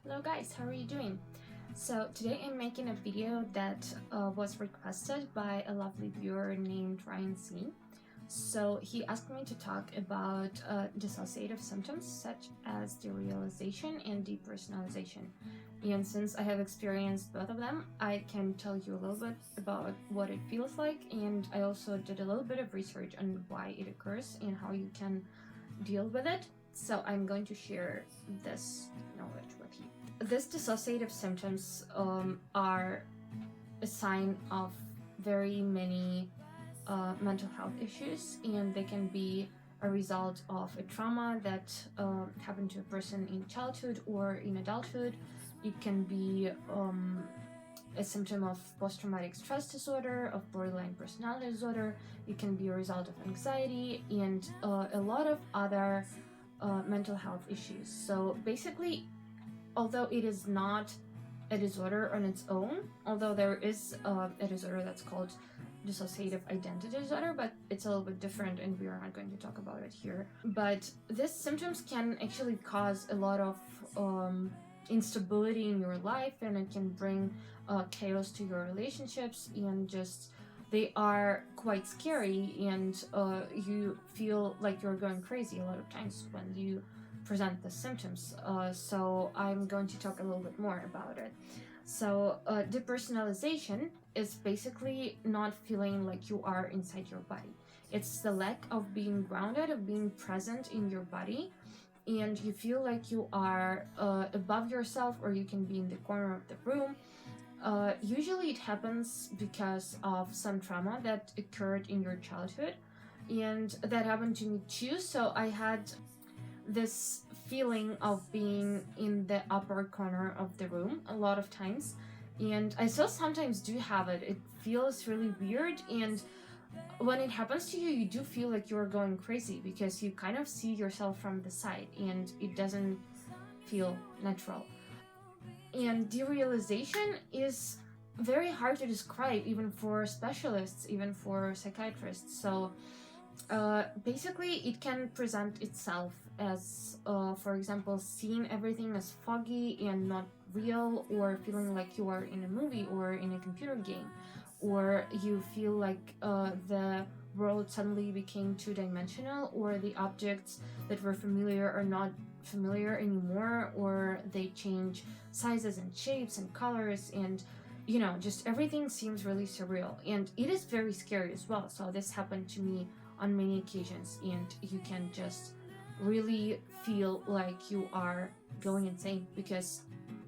Hello guys, how are you doing? So today I'm making a video that was requested by a lovely viewer named Ryan C. So he asked me to talk about dissociative symptoms such as derealization and depersonalization. And since I have experienced both of them, I can tell you a little bit about what it feels like, and I also did a little bit of research on why it occurs and how you can deal with it. So I'm going to share this knowledge with you. These dissociative symptoms are a sign of very many mental health issues, and they can be a result of a trauma that happened to a person in childhood or in adulthood. It can be a symptom of post-traumatic stress disorder, of borderline personality disorder. It can be a result of anxiety and a lot of other mental health issues. So basically, although it is not a disorder on its own, although there is a disorder that's called dissociative identity disorder, but it's a little bit different and we are not going to talk about it here. But these symptoms can actually cause a lot of instability in your life, and it can bring chaos to your relationships, and just they are quite scary, and you feel like you're going crazy a lot of times when you present the symptoms. So I'm going to talk a little bit more about it. So depersonalization is basically not feeling like you are inside your body. It's the lack of being grounded, of being present in your body, and you feel like you are above yourself, or you can be in the corner of the room. Usually it happens because of some trauma that occurred in your childhood, and that happened to me too. So I had this feeling of being in the upper corner of the room a lot of times, and I still sometimes do have it. It feels really weird, and when it happens to you, you do feel like you're going crazy because you kind of see yourself from the side and it doesn't feel natural. And derealization is very hard to describe, even for specialists, even for psychiatrists. So basically it can present itself as for example, seeing everything as foggy and not real, or feeling like you are in a movie or in a computer game, or you feel like the world suddenly became two-dimensional, or the objects that were familiar are not familiar anymore, or they change sizes and shapes and colors, and just everything seems really surreal, and it is very scary as well. So this happened to me on many occasions, and you can just really feel like you are going insane because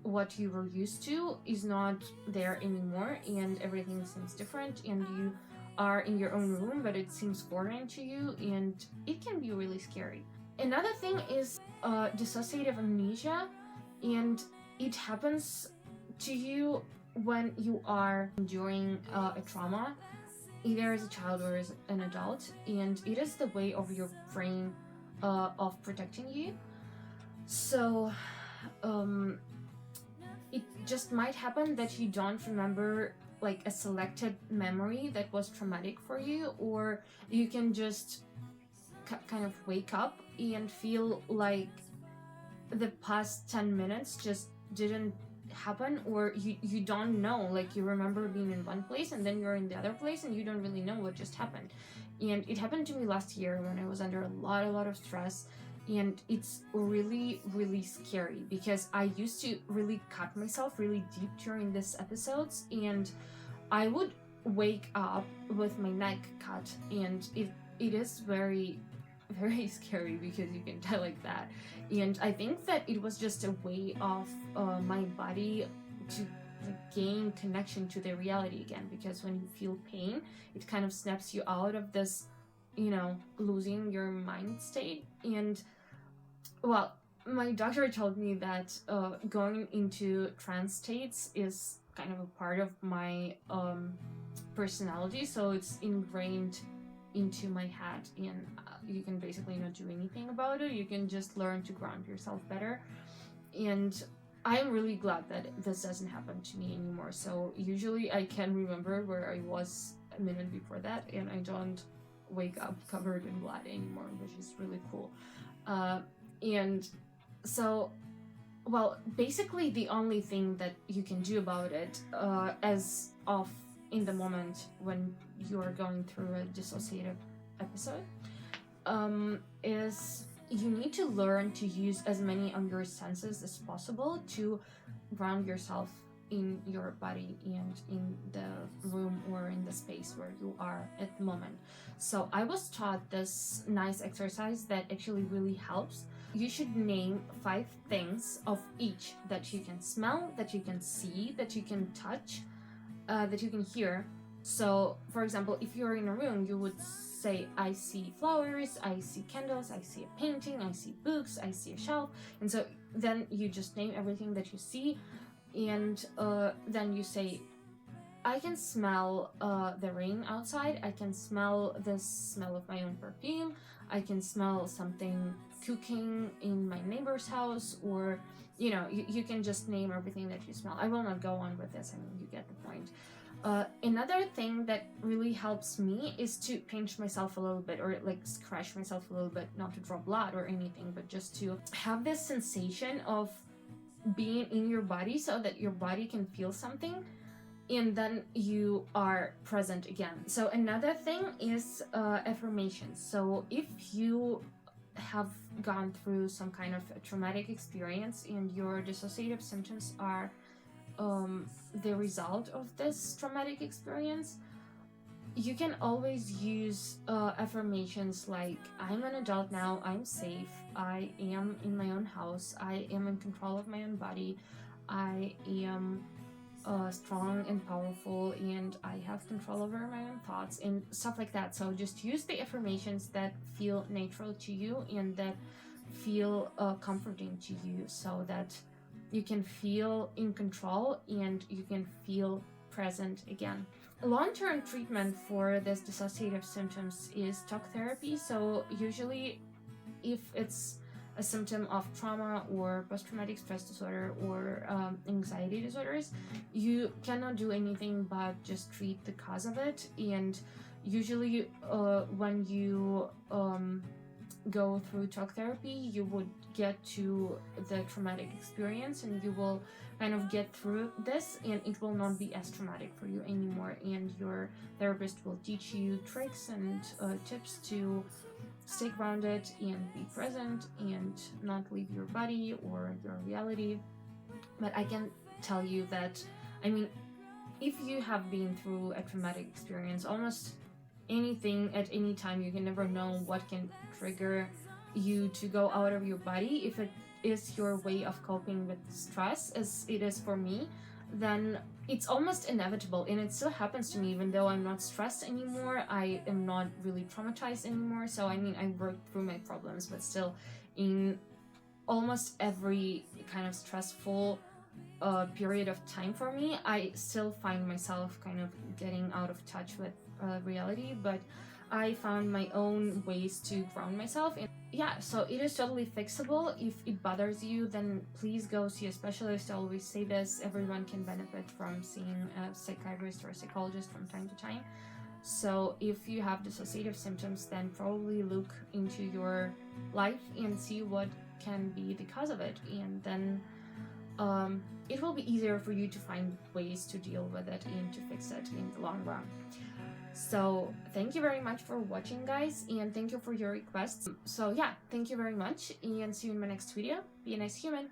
what you were used to is not there anymore, and everything seems different, and you are in your own room, but it seems foreign to you, and it can be really scary. Another thing is dissociative amnesia, and it happens to you when you are enduring a trauma, either as a child or as an adult, and it is the way of your brain of protecting you. So it just might happen that you don't remember like a selected memory that was traumatic for you, or you can just kind of wake up and feel like the past 10 minutes just didn't happen, or you don't know, like you remember being in one place and then you're in the other place and you don't really know what just happened. And it happened to me last year when I was under a lot of stress, and it's really scary because I used to really cut myself really deep during these episodes, and I would wake up with my neck cut, and it is very scary because you can die like that. And I think that it was just a way of my body to gain connection to the reality again, because when you feel pain, it kind of snaps you out of this losing your mind state. And well, my doctor told me that going into trance states is kind of a part of my personality, so it's ingrained into my head, and you can basically not do anything about it. You can just learn to ground yourself better, and I'm really glad that this doesn't happen to me anymore. So usually I can remember where I was a minute before that, and I don't wake up covered in blood anymore, which is really cool. And so well, basically the only thing that you can do about it, as of in the moment when you are going through a dissociative episode, is you need to learn to use as many of your senses as possible to ground yourself in your body and in the room or in the space where you are at the moment. So I was taught this nice exercise that actually really helps. You should name 5 things of each that you can smell, that you can see, that you can touch, that you can hear. So, for example, if you're in a room, you would say, I see flowers, I see candles, I see a painting, I see books, I see a shelf. And so then you just name everything that you see, and then you say, I can smell the rain outside, I can smell the smell of my own perfume, I can smell something cooking in my neighbor's house, or you can just name everything that you smell. I will not go on with this, I mean, you get the point. Another thing that really helps me is to pinch myself a little bit, or like scratch myself a little bit, not to draw blood or anything, but just to have this sensation of being in your body so that your body can feel something, and then you are present again. So another thing is affirmations. So if you have gone through some kind of a traumatic experience and your dissociative symptoms are the result of this traumatic experience, you can always use affirmations like, I'm an adult now, I'm safe, I am in my own house, I am in control of my own body, I am strong and powerful, and I have control over my own thoughts, and stuff like that. So just use the affirmations that feel natural to you and that feel comforting to you, so that you can feel in control and you can feel present again. Long-term treatment for this dissociative symptoms is talk therapy. So usually if it's a symptom of trauma or post-traumatic stress disorder or anxiety disorders, you cannot do anything but just treat the cause of it. And usually when you go through talk therapy, you would get to the traumatic experience and you will kind of get through this, and it will not be as traumatic for you anymore, and your therapist will teach you tricks and tips to stay grounded and be present and not leave your body or your reality. But I can tell you that, I mean, if you have been through a traumatic experience, almost anything at any time, you can never know what can trigger you to go out of your body. If it is your way of coping with stress, as it is for me, then it's almost inevitable, and it still happens to me. Even though I'm not stressed anymore, I am not really traumatized anymore. So I mean, I worked through my problems, but still, in almost every kind of stressful period of time for me, I still find myself kind of getting out of touch with reality. But I found my own ways to ground myself. And yeah, so it is totally fixable. If it bothers you, then please go see a specialist. I always say this, everyone can benefit from seeing a psychiatrist or a psychologist from time to time. So if you have dissociative symptoms, then probably look into your life and see what can be the cause of it, and then it will be easier for you to find ways to deal with it and to fix it in the long run. So thank you very much for watching, guys, and thank you for your requests. So yeah, thank you very much, and see you in my next video. Be a nice human.